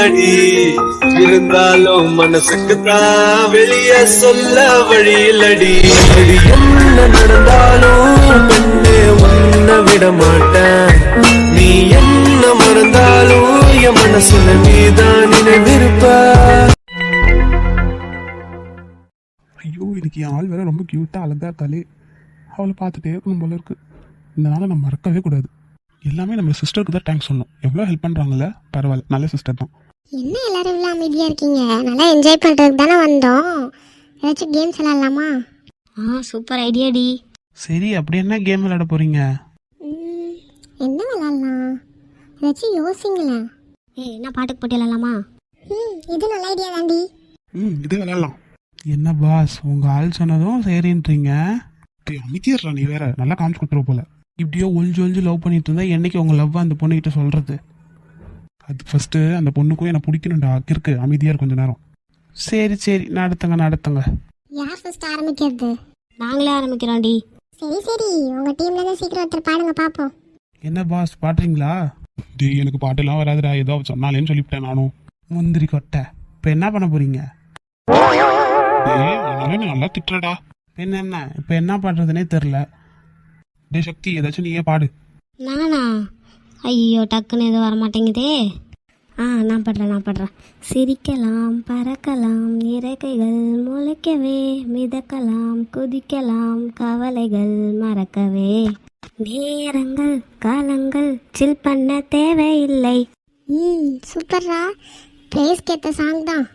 இல்லடி, இருந்தாலும் மனசுக்கு தான் வெளிய சொல்ல வழி இல்லடி. என்ன நடந்தாலும் பெண்ணே உன்னை விட மாட்டேன், நீ என்ன மறந்தாலும் என் மனசுல நீதான் நினைவிருப்ப. ஐயோ, இன்னைக்கு என் ஆள் வேற ரொம்ப க்யூட்டாக அழகா இருக்காளே, அவளை பார்த்துட்டே இருக்கணும் போல இருக்கு. இந்த நாளை நம்ம மறக்கவே கூடாது. எல்லாமே நம்ம சிஸ்டருக்கு தான் தேங்க்ஸ் சொல்லணும். எவ்வளோ ஹெல்ப் பண்ணுறாங்கல்ல, பரவாயில்ல, நல்ல சிஸ்டர் தான். என்ன எல்லாரும் இவ்வளோ அமைதியாக இருக்கீங்க? நல்லா என்ஜாய் பண்ணுறதுக்கு தானே வந்தோம். ஏதாச்சும் கேம்ஸ் விளாட்லாமா? சூப்பர் ஐடியாடி. சரி, அப்படி என்ன கேம் விளையாட போறீங்க? என்ன விளாட்லாம்? ஏதாச்சும் யோசிங்களேன். என்ன பாட்டுக்கு போட்டி விளாட்லாமா? இது நல்ல ஐடியா தாண்டி. இது விளையாடலாம். என்ன பாஸ், உங்கள் ஆள் சொன்னதும் சரின்றீங்க. அமைதியா நீ வேற நல்லா காமிச்சு கொடுத்துருவ போல. இப்படியோ ஒளிஞ்சு ஒளிஞ்சு லவ் பண்ணிட்டு இருந்தா என்னைக்கு உங்க லவ் அந்த பொண்ணுகிட்ட சொல்றது? அது ஃபர்ஸ்ட் அந்த பொண்ணுக்கும் என்ன பிடிக்கணும்டா. இருக்கு, அமைதியா இருக்கு கொஞ்ச நேரம். சரி சரி, நடத்துங்க. யார் ஃபர்ஸ்ட் ஆரம்பிக்கிறது? நாங்களே ஆரம்பிக்கிறோம்டி. சரி, உங்க டீம்ல தான் சீக்கிரம் ஒருத்தர் பாடுங்க பாப்போம். என்ன பாஸ், பாடுறீங்களா? டேய், எனக்கு பாட்டெல்லாம் வராதுடா, ஏதோ சொன்னாலேன்னு சொல்லிவிட்டேன் நானும். முந்திரி கொட்டை. இப்போ என்ன பண்ண போறீங்க? நல்லா திட்டுறடா. என்ன இப்போ என்ன பாடுறதுனே தெரில. டே சக்தி, ஏதாச்சும் நீயே பாடு. நானா? ஐயோ, டக்குன்னு எதுவும் வரமாட்டேங்குதே. நான் பாடுறேன். சிரிக்கலாம், பறக்கலாம், இறக்கைகள் முளைக்கவே, மிதக்கலாம், குதிக்கலாம், கவலைகள் மறக்கவே, நேரங்கள் காலங்கள் சில் பண்ண தேவையில்லை. சூப்பர்ரா, பிளேஸ்க்கு ஏற்ற சாங் தான்.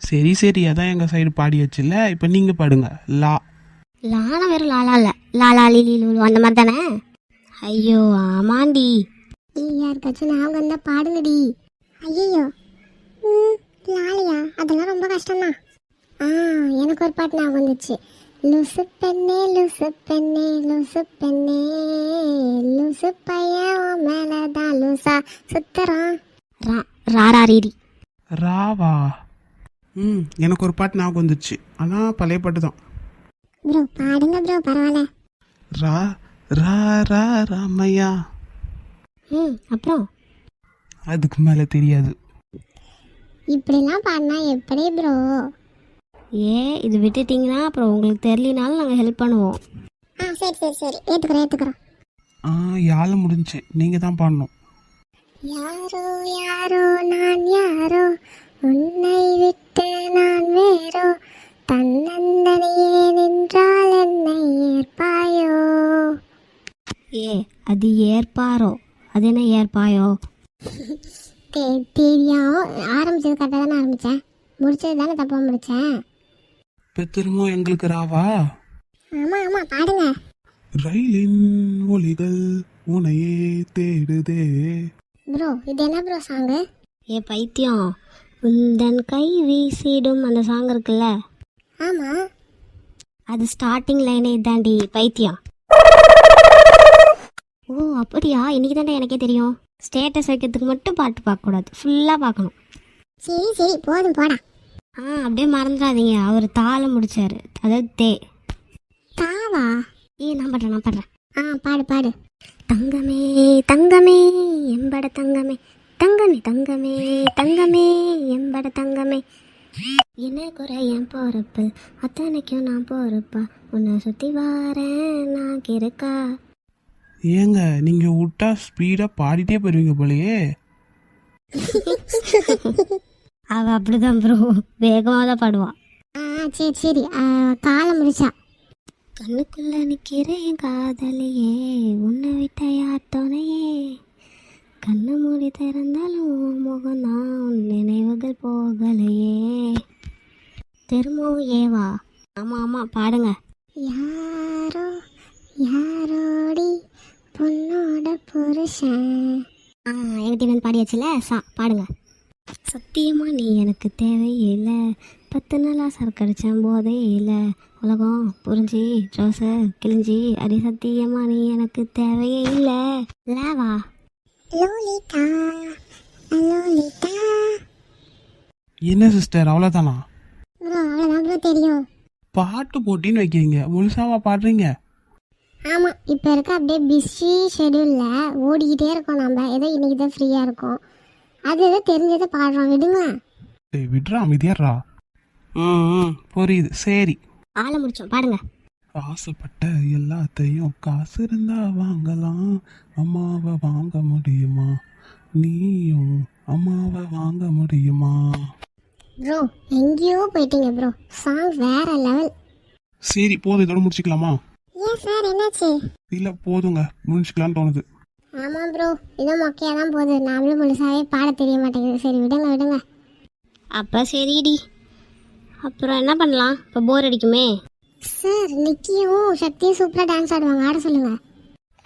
சரி, அதான் எங்கள் சைடு பாடியாச்சுல்ல, இப்போ நீங்கள் பாடுங்க. லானா வெறும் லாலா இல்லை, லாலா லிலி லூலு அந்த மாதிரி தானே? ஐயோ ஆமாண்டி. யாருக்காச்சும் நான் வந்தா பாடுங்கடி. ஐயோ, லாலியா, அதெல்லாம் ரொம்ப கஷ்டம்தான். எனக்கு ஒரு பாட்டு நான் வந்துச்சு. லூசு பெண்ணே லூசு பெண்ணே லூசு பெண்ணே, லூசு பையன் மேலதான் லூசா சுத்துறான். ராராரிடி. ராவா? எனக்கு ஒரு பாட்டு ஞாபகம் வந்துச்சு, ஆனால் பழைய பாட்டு தான். ப்ரோ பாடுங்க ப்ரோ, பரவாயில்ல. ரா ரா ரா ராமையா. அப்புறம் அதுக்கு மேலே தெரியாது. இப்படிலாம் பாடினா எப்படி ப்ரோ? இது விட்டுட்டீங்கன்னா அப்புறம் உங்களுக்கு தெரியலனாலும் நாங்கள் ஹெல்ப் பண்ணுவோம். சரி, ஏற்றுக்கிறோம். யாழ முடிஞ்சு, நீங்கள் தான் பாடணும். யாரோ யாரோ நான் யாரோ, உன்னை விட்டு நான் வேறோ, தன்னந்தனியே நின்றால் என்னை ஏற்பாயோ. அது ஏற்பாரோ? அது என்ன ஏற்பாயோ? தெரியும், ஆரம்பிச்சது கரெக்டாக தானே ஆரம்பித்தேன், முடிச்சது தானே தப்பாக முடித்தேன். இப்போ திரும்ப எங்களுக்கு ராவா? ஆமாம் பாடுங்க. ரயிலின் ஒலிகள் உனையே தேடுதே. ப்ரோ இது என்ன ப்ரோ சாங்கு? பைத்தியம், உந்தன் கை வீசிடும் அந்த சாங் இருக்குல்ல? ஆமாம், அது ஸ்டார்டிங் லைனே இதாண்டி பைத்தியம். ஓ அப்படியா? இன்னைக்கு தாண்டா எனக்கே தெரியும். ஸ்டேட்டஸ் வைக்கிறதுக்கு மட்டும் பாட்டு பார்க்கக்கூடாது, ஃபுல்லாக பார்க்கணும். சரி போதும் போடா. அப்படியே மறந்துடாதீங்க, அவர் தாளம் முடிச்சாரு, அதாவது தாவா? நான் பாடுறேன். பாடு. தங்கமே தங்கமே எம்பட தங்கமே, தங்கமே எம்பட தங்கமே, என்ன குறை என் போறப்பு, அத்தனைக்கும் நான் போறப்பா, உன்னை சுத்தி வாரேன் நான் இருக்கா. ஏங்க, நீங்கள் விட்டா ஸ்பீடாக பாடிட்டே போயிருவீங்க போலயே. அவ அப்படிதான் ப்ரோ, வேகமாக தான் பாடுவான். சரி, காலம் முடிச்சா. கண்ணுக்குள்ள நிற்கிறேன் காதலியே, உன்னை விட்ட யார் துணையே, கண்ணு மூடி திறந்தாலும் முகம்தான் நினைவுகள் போகலையே. திரும்பவும் ஏவா? ஆமாம் பாடுங்க. யாரோ யாரோடி பொண்ணோட புருஷன். எங்கிட்ட பாடியாச்சுல, பாடுங்க. சத்தியமா நீ எனக்கு தேவையில்லை, 10 நாளா சரக்கடிச்சேன் போதே இல்லை, உலகம் புரிஞ்சு ரோச கிழிஞ்சி, அடி சத்தியமா நீ எனக்கு தேவையே இல்லை. லேவா? லோலிதா. என்ன சிஸ்டர், அவ்வளோதானா? அவ்வளோதான் ப்ரோ தெரியும். பாட்டு போட்டின்னு வைக்கிறீங்க, முழுசாவா பாடுறீங்க? ஆமாம், இப்போ இருக்க அப்படியே பிஸி ஷெடியூலில் ஓடிக்கிட்டே இருக்கோம் நம்ம. ஏதோ இன்றைக்கி தான் ஃப்ரீயாக இருக்கோம், அது எதோ தெரிஞ்சதை பாடுறோம், விடுங்க. டேய் விட்றா அமைதியாடுறா. ம் புரியுது, சரி. ஆளை முடிச்சோம், பாடுங்க. ஆசைப்பட்ட எல்லாத்தையும் காசு இருந்தா வாங்கலாம், அம்மாவை வாங்க முடியுமா? நீயும் அம்மாவை வாங்க முடியுமா? ப்ரோ எங்கேயோ போயிட்டீங்க ப்ரோ, சாங் வேற லெவல். சரி போதும், இதோட முடிச்சுக்கலாமா? ஏன் சார் என்னாச்சு? இல்லை போதுங்க, முடிச்சுக்கலான்னு தோணுது. ஆமாம் ப்ரோ, இதோ மொக்கையாக தான் போகுது, நாமளும் முழுசாவே பாட தெரிய மாட்டேங்குது. சரி விடுங்க விடுங்க. அப்போ சரிடி, அப்புறம் என்ன பண்ணலாம்? இப்போ போர் அடிக்குமே. சார் நிக்கியும் சக்தியும் சூப்பராக டான்ஸ் ஆடுவாங்க, ஆட சொல்லுங்க.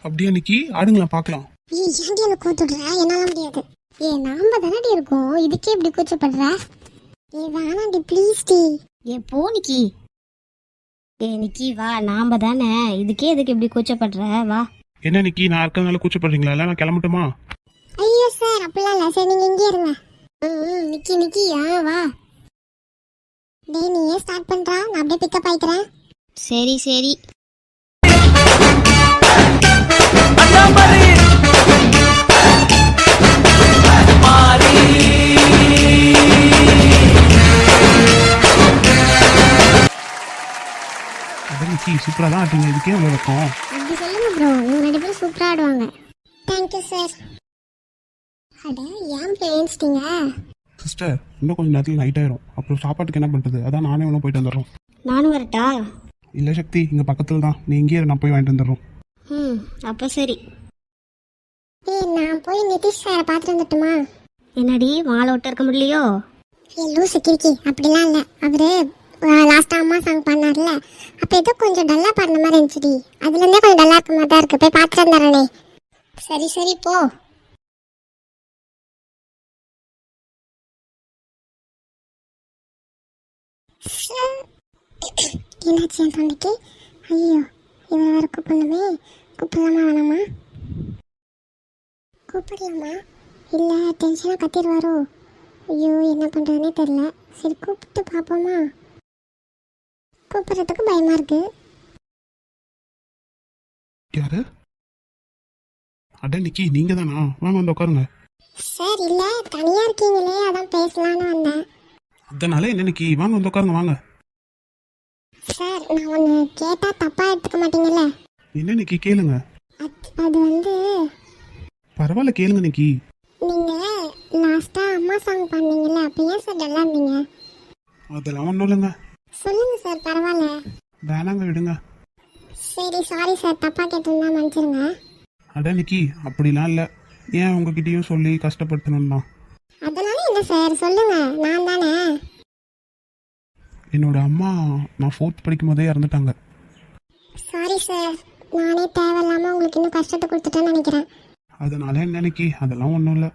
அப்படியே நிக்கி ஆடுங்களா பார்க்கலாம். ஏய் ஏன்டி என்ன கூத்துடுற? என்னால முடியாது. நாம தானடி இருக்கோம், இதுக்கே இப்படி கூச்சப்படுற? வேணாண்டி ப்ளீஸ் டி. போ நிக்கி. நிக்கி வா, நாம தானே, இதுக்கே எதுக்கு இப்படி கூச்சப்படுற? வா. என்ன நிக்கி, நான் இருக்கிறதுனால கூச்சப்படுறீங்களா? இல்லை நான் கிளம்பட்டுமா? ஐயோ சார் அப்படிலாம் இல்லை சார், நீங்கள் இங்கே இருங்க. நிக்கி நிக்கி வா. டேய் நீயே ஸ்டார்ட் பண்ணுறா, நான் அப்படியே பிக்கப் ஆயிக்கிறேன். சரி சரி. அதான் நிக்கி சூப்பராக தான் ஆட்டுங்க, இதுக்கே இவ்வளோ இருக்கும். அப்படி சொல்லுங்க ப்ரோ, இவங்க 2 பேரும் சூப்பராக ஆடுவாங்க. Thank you sir. அட ஏன் பேசிட்டீங்க? சிஸ்டர் இன்னும் கொஞ்சம் நேரத்தில் நைட் ஆயிரும், அப்புறம் சாப்பாட்டுக்கு என்ன பண்ணுறது? அதான் நானே ஒன்றும் போயிட்டு வந்துடுறோம். நானும் வரட்டா? இல்லை சக்தி, இங்கே பக்கத்தில் தான், நீ இங்கேயே இரு, நான் போய் வாங்கிட்டு வந்துடுறோம். அப்போ சரி. நான் போய் நிதிஷ் சாரை பார்த்துட்டு வந்துட்டுமா? என்னடி மாலை விட்டு இருக்க முடியலையோ? லூசு கிறுக்கி, அப்படிலாம் இல்லை. அவரு லாஸ்ட்டாக அம்மா சாங் பண்ணார்ல, அப்போ ஏதோ கொஞ்சம் டல்லாக பாடின மாதிரி இருந்துச்சுடி, அதுலேருந்தே கொஞ்சம் டல்லாக இருக்க மாதிரி தான் இருக்குது. போய் பார்த்துட்டு வந்துடுறேனே. சரி சரி போ. என்னாச்சு என் தொண்டைக்கு? ஐயோ இவரை வேற கூப்பிடணுமே. கூப்பிடலாமா வேணாமா? கூப்பிடலாமா? இல்லை டென்ஷனாக கத்திடுவாரோ? ஐயோ என்ன பண்ணுறதுனே தெரில. சரி கூப்பிட்டு பார்ப்போமா? கூப்பிட்றதுக்கு பயமாக இருக்கு. யாரு? அட நிக்கி, நீங்கள் தானா? வாங்க வந்து உட்காருங்க. சார் இல்லை தனியாக இருக்கீங்களே, அதான் பேசலான்னு வந்தேன். அதனால என்ன நிக்கி, வாங்க வந்து உட்காருங்க வாங்க. சார் நான் ஒன்று கேட்டால் தப்பாக எடுத்துக்க மாட்டீங்கல்ல? என்ன நிக்கி கேளுங்க. அது வந்து பரவாயில்ல கேளுங்க நிக்கி. நீங்கள் லாஸ்ட்டாக அம்மா சாங் பண்ணீங்கல்ல, அப்போ ஏன் சார் டல்லாக இருந்தீங்க? அதெல்லாம் ஒன்றும் இல்லைங்க. சொல்லுங்கள் சார், பரவாயில்ல. வேணாங்க விடுங்க. சரி சாரி சார், தப்பாக கேட்டிருந்தா மன்னிச்சிருங்க. அட நிக்கி அப்படிலாம் இல்லை, ஏன் உங்ககிட்டயும் சொல்லி கஷ்டப்படுத்தணும்னா? அதனால என்ன சார், சொல்லுங்க, நான் தானே. என்னோட அம்மா நான் 4th படிக்கும் போதே இறந்துட்டாங்க. சாரி சார், நானே தேவையில்லாமல் உங்களுக்கு இன்னும் கஷ்டத்தை கொடுத்துட்டேன்னு நினைக்கிறேன். அதனால என்ன நிக்கி, அதெல்லாம் ஒன்றும் இல்லை.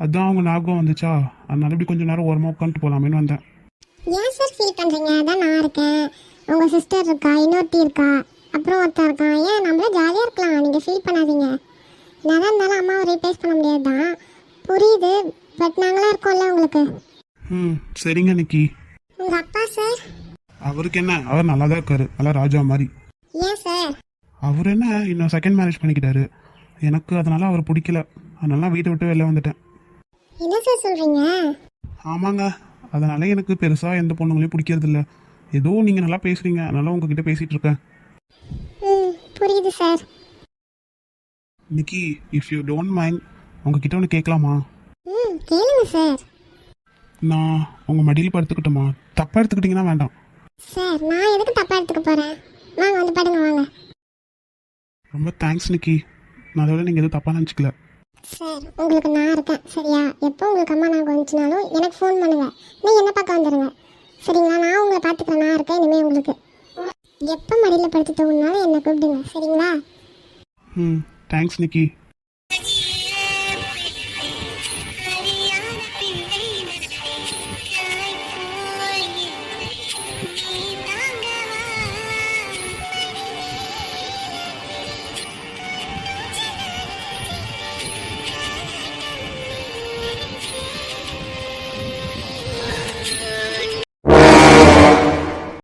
அதான் அவங்க ஞாபகம் வந்துச்சா, அதனால இப்படி கொஞ்சம் நேரம் ஓரமாக உட்காந்துட்டு போகலாமேன்னு வந்தேன். ஏன் சார் ஃபீல் பண்ணுறீங்க? அதான் நான் இருக்கேன், உங்கள் சிஸ்டர் இருக்கா, இன்னொருத்தி இருக்கா, அப்புறம் ஒருத்தர் இருக்கான். ஏன் நம்மளே ஜாலியாக இருக்கலாம், நீங்கள் ஃபீல் பண்ணாதீங்க. என்னதான் இருந்தாலும் அம்மாவை ரீப்ளேஸ் பண்ண முடியாது தான், புரியுது. பட் நாங்களாம் இருக்கோம்ல உங்களுக்கு. சரிங்க நிக்கி. உங்கள் அப்பா சார்? அவருக்கு என்ன, அவர் நல்லா தான் இருக்காரு, நல்லா ராஜா மாதிரி. ஏன் சார்? அவர் என்ன இன்னும் 2nd மேரேஜ் பண்ணிக்கிட்டாரு. எனக்கு அதனால அவர் பிடிக்கல, அதனால வீட்டை விட்டு வெளில வந்துட்டேன். என்ன சார் சொல்கிறீங்க? ஆமாங்க, அதனால எனக்கு பெருசாக எந்த பொண்ணுங்களையும் பிடிக்கிறதில்ல. ஏதோ நீங்கள் நல்லா பேசுகிறீங்க, அதனால உங்ககிட்ட பேசிகிட்டு இருக்கேன். புரியுது சார். நிக்கி, இஃப் யூ டோன்ட் மைண்ட், உங்ககிட்ட ஒன்று கேட்கலாமா? கேளுங்க சார். நான் உங்கள் மடியில் படுத்துக்கிட்டோமா? தப்பாக எடுத்துக்கிட்டிங்கன்னா வேண்டாம். சார் நான் எதுக்கு தப்பாக எடுத்துக்க போகிறேன்? வாங்க வந்து படுங்க வாங்க. ரொம்ப தேங்க்ஸ் நிக்கி, நான் அதோட நீங்கள் எதுவும் தப்பாக நினச்சிக்கல. சார் உங்களுக்கு நான் இருக்கேன் சரியா? எப்போ உங்களுக்கு அம்மா நாங்கள் வந்துச்சுனாலும் எனக்கு ஃபோன் பண்ணுங்கள், நீங்கள் என்ன பார்க்க வந்துடுங்க சரிங்களா? நான் உங்களை பார்த்துக்கிறேன், நான் இருக்கேன் இனிமேல் உங்களுக்கு. எப்போ மடியில் படுத்து தூங்கினாலும் என்னை கூப்பிடுங்க சரிங்களா? தேங்க்ஸ் நிக்கி.